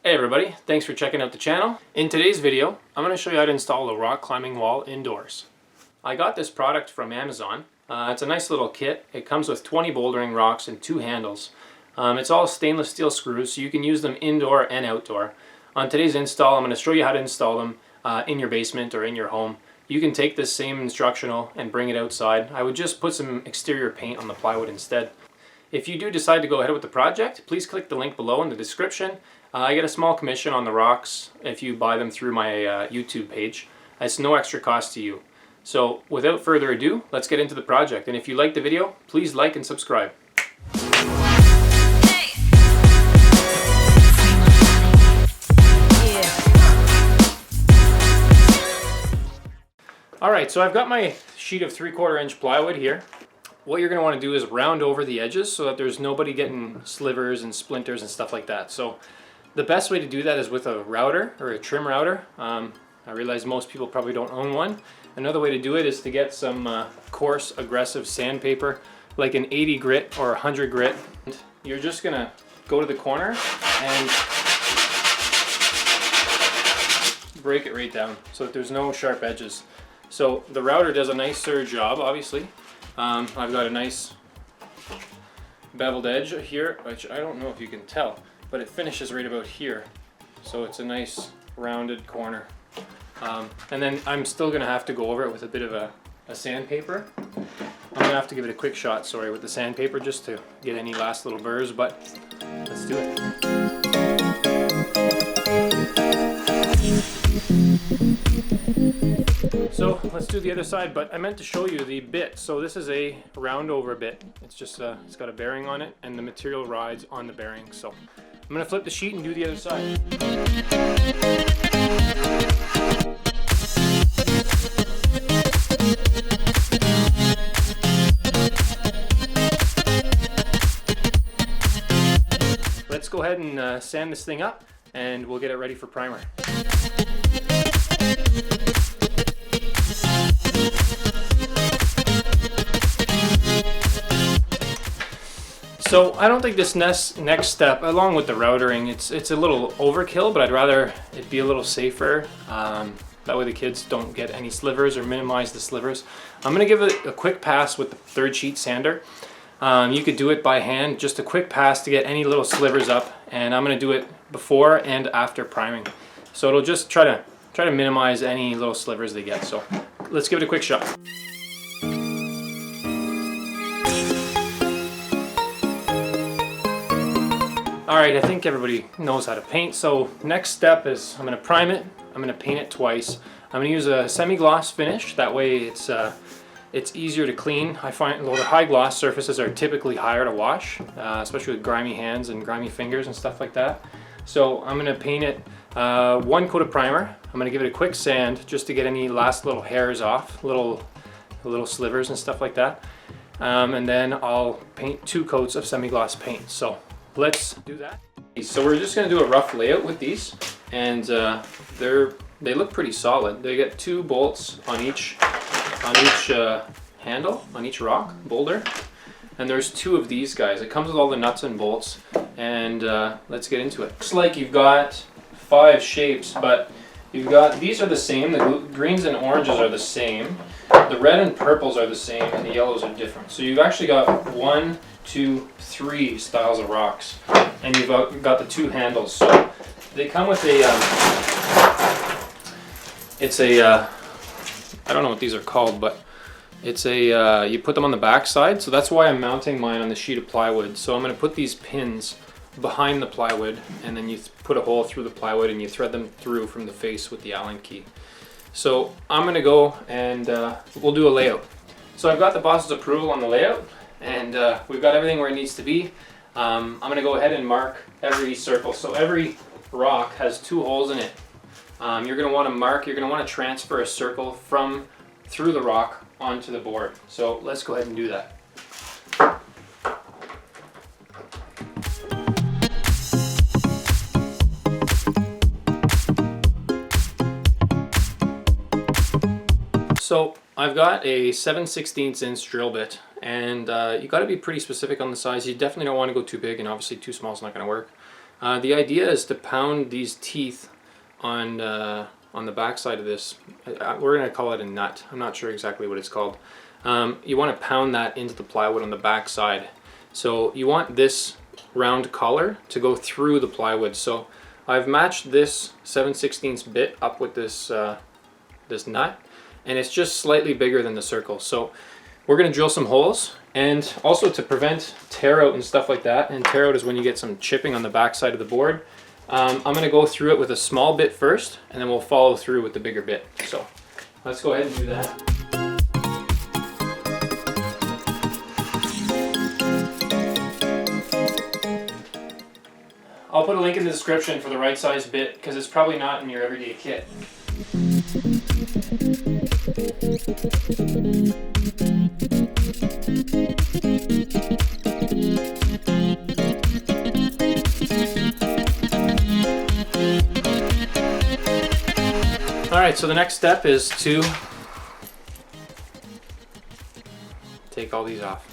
Hey everybody, thanks for checking out the channel. In today's video, I'm going to show you how to install a rock climbing wall indoors. I got this product from Amazon. It's a nice little kit. It comes with 20 bouldering rocks and 2 handles. It's all stainless steel screws, so you can use them indoor and outdoor. On today's install, I'm going to show you how to install them in your basement or in your home. You can take this same instructional and bring it outside. I would just put some exterior paint on the plywood instead. If you do decide to go ahead with the project, please click the link below in the description. I get a small commission on the rocks if you buy them through my YouTube page. It's no extra cost to you. So without further ado, let's get into the project. And if you like the video, please like and subscribe. Alright, so I've got my sheet of 3/4 inch plywood here. What you're going to want to do is round over the edges so that there's nobody getting slivers and splinters and stuff like that. So the best way to do that is with a router or a trim router. I realize most people probably don't own one. Another way to do it is to get some coarse, aggressive sandpaper, like an 80 grit or 100 grit. You're just going to go to the corner and break it right down so that there's no sharp edges. So the router does a nicer job, obviously. I've got a nice beveled edge here, which I don't know if you can tell, but it finishes right about here. So it's a nice rounded corner. And then I'm still going to have to go over it with a bit of a sandpaper. I'm going to have to give it a quick shot, sorry, with the sandpaper just to get any last little burrs, but let's do it. So let's do the other side, but I meant to show you the bit. So this is a round over bit. It's just it's got a bearing on it and the material rides on the bearing. So I'm going to flip the sheet and do the other side. Let's go ahead and sand this thing up and we'll get it ready for primer. So I don't think this next step, along with the routering, it's a little overkill, but I'd rather it be a little safer. That way the kids don't get any slivers or minimize the slivers. I'm going to give it a quick pass with the 3rd sheet sander. You could do it by hand, just a quick pass to get any little slivers up, and I'm going to do it before and after priming. So it'll just try to minimize any little slivers they get. So let's give it a quick shot. Alright, I think everybody knows how to paint, so next step is I'm going to prime it, I'm going to paint it twice. I'm going to use a semi-gloss finish, that way it's easier to clean. I find the high gloss surfaces are typically higher to wash, especially with grimy hands and grimy fingers and stuff like that. So I'm going to paint it 1 coat of primer. I'm going to give it a quick sand just to get any last little hairs off, little slivers and stuff like that. And then I'll paint 2 coats of semi-gloss paint. So let's do that. So we're just going to do a rough layout with these, and they look pretty solid. They get 2 bolts on each handle, on each rock boulder, and there's 2 of these guys. It comes with all the nuts and bolts, and let's get into it. Looks like you've got 5 shapes, but you've got, these are the same. The greens and oranges are the same. The red and purples are the same, and the yellows are different. So you've actually got 1, 2, 3 styles of rocks, and you've got the 2 handles. So they come with a I don't know what these are called, but it's a you put them on the back side. So that's why I'm mounting mine on the sheet of plywood. So I'm going to put these pins behind the plywood, and then you put a hole through the plywood and you thread them through from the face with the Allen key. So I'm going to go and we'll do a layout. So I've got the boss's approval on the layout, and we've got everything where it needs to be. I'm going to go ahead and mark every circle. So every rock has 2 holes in it. You're going to want to mark, you're going to want to transfer a circle from through the rock onto the board. So let's go ahead and do that. So I've got a 7/16 inch drill bit, and you got to be pretty specific on the size. You definitely don't want to go too big, and obviously too small is not going to work. The idea is to pound these teeth on the back side of this. We're going to call it a nut. I'm not sure exactly what it's called. You want to pound that into the plywood on the back side. So you want this round collar to go through the plywood. So I've matched this 7/16 bit up with this this nut, and it's just slightly bigger than the circle. So we're going to drill some holes, and also to prevent tear out and stuff like that. And tear out is when you get some chipping on the back side of the board. I'm going to go through it with a small bit first, and then we'll follow through with the bigger bit. So let's go ahead and do that. I'll put a link in the description for the right size bit, because it's probably not in your everyday kit. Alright, so the next step is to take all these off.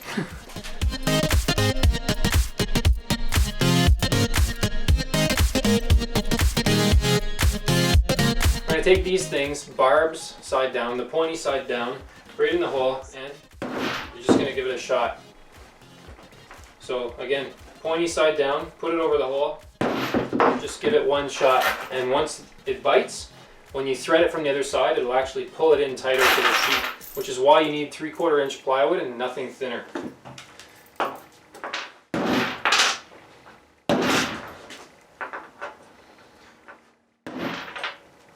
I'm going to take these things, barbs side down, the pointy side down, right in the hole, and you're just going to give it a shot. So again, pointy side down, put it over the hole, just give it one shot, and once it bites, when you thread it from the other side, it'll actually pull it in tighter to the sheet, which is why you need 3/4 inch plywood and nothing thinner.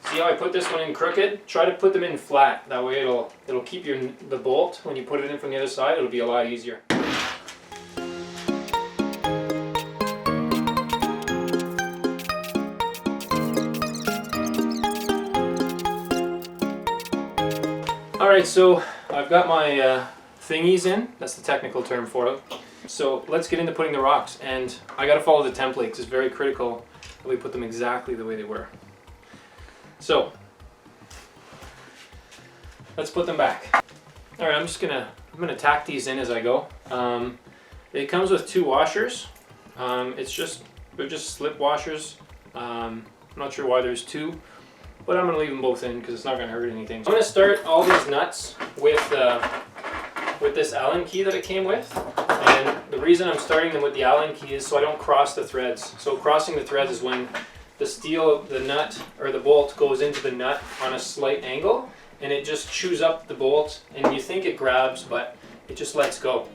See how I put this one in crooked? Try to put them in flat. That way it'll keep the bolt, when you put it in from the other side, it'll be a lot easier. Alright, so I've got my thingies in. That's the technical term for it. So let's get into putting the rocks, and I gotta follow the template because it's very critical that we put them exactly the way they were. So let's put them back. Alright, I'm gonna tack these in as I go. It comes with 2 washers. They're just slip washers. I'm not sure why there's 2. But I'm going to leave them both in because it's not going to hurt anything. So I'm going to start all these nuts with this Allen key that it came with. And the reason I'm starting them with the Allen key is so I don't cross the threads. So crossing the threads is when the steel, the nut, or the bolt goes into the nut on a slight angle, and it just chews up the bolt, and you think it grabs, but it just lets go.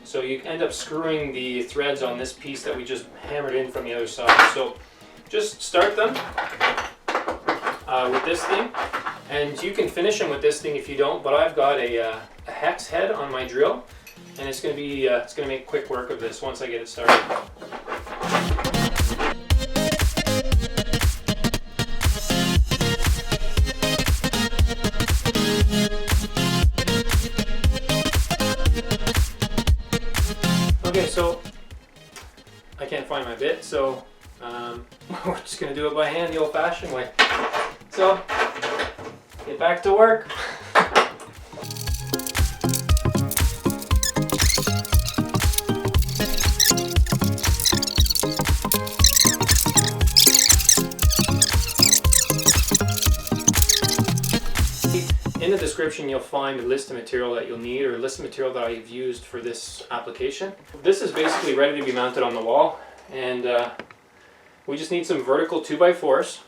So you end up screwing the threads on this piece that we just hammered in from the other side. So just start them with this thing, and you can finish them with this thing if you don't, but I've got a hex head on my drill, and it's going to make quick work of this once I get it started. Okay, so I can't find my bit, so we're just going to do it by hand the old-fashioned way. So, get back to work. In the description you'll find a list of material that you'll need, or a list of material that I've used for this application. This is basically ready to be mounted on the wall, and we just need some vertical 2x4s.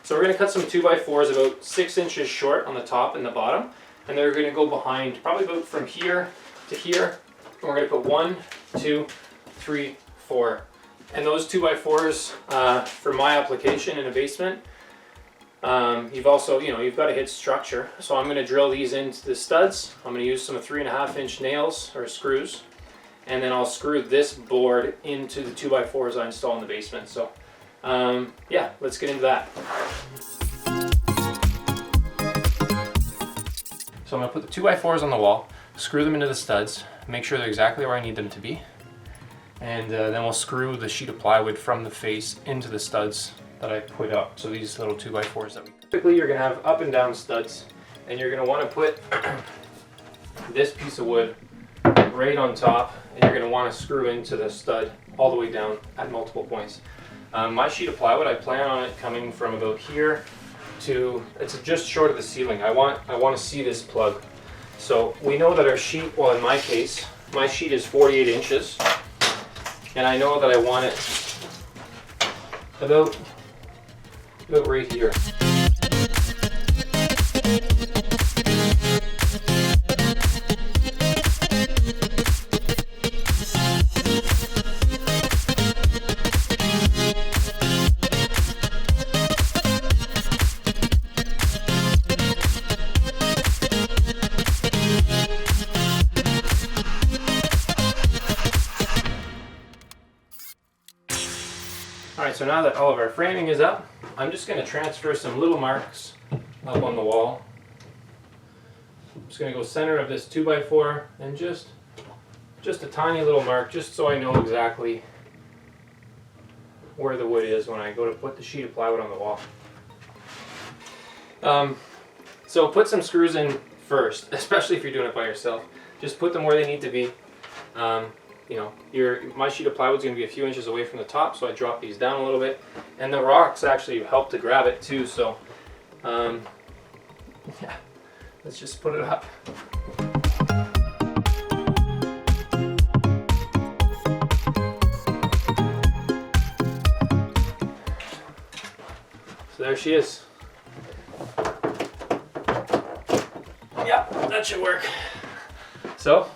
So we're going to cut some 2x4s about 6 inches short on the top and the bottom, and they're going to go behind probably about from here to here. And we're going to put 1, 2, 3, 4. And those 2x4s for my application in a basement, you've also, you've got to hit structure. So I'm going to drill these into the studs. I'm going to use some 3.5 inch nails or screws, and then I'll screw this board into the 2x4s I install in the basement. So yeah, let's get into that. So I'm going to put the 2x4s on the wall, screw them into the studs, make sure they're exactly where I need them to be, and then we'll screw the sheet of plywood from the face into the studs that I put up. So these little 2x4s that we... Typically you're going to have up and down studs, and you're going to want to put this piece of wood right on top, and you're going to want to screw into the stud all the way down at multiple points. My sheet of plywood, I plan on it coming from about here to, it's just short of the ceiling. I want to see this plug. So we know that our sheet, well in my case, my sheet is 48 inches. And I know that I want it about right here. Alright, so now that all of our framing is up, I'm just going to transfer some little marks up on the wall. I'm just going to go center of this 2x4 and just a tiny little mark, just so I know exactly where the wood is when I go to put the sheet of plywood on the wall. So put some screws in first, especially if you're doing it by yourself. Just put them where they need to be. You know, my sheet of plywood is going to be a few inches away from the top, so I drop these down a little bit. And the rocks actually help to grab it too, so yeah, let's just put it up. So there she is. Yeah, that should work. So,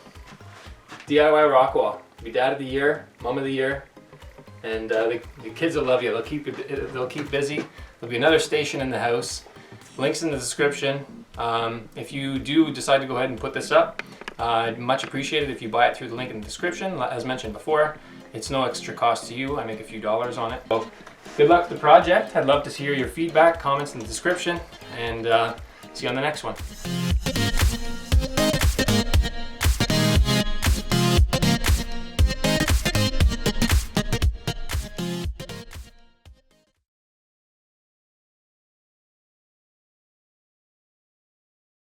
DIY rock wall. Be dad of the year, mom of the year, and the kids will love you. They'll keep busy. There'll be another station in the house. Links in the description. If you do decide to go ahead and put this up, I'd much appreciate it if you buy it through the link in the description. As mentioned before, it's no extra cost to you. I make a few dollars on it. So, good luck with the project. I'd love to hear your feedback, comments in the description, and see you on the next one.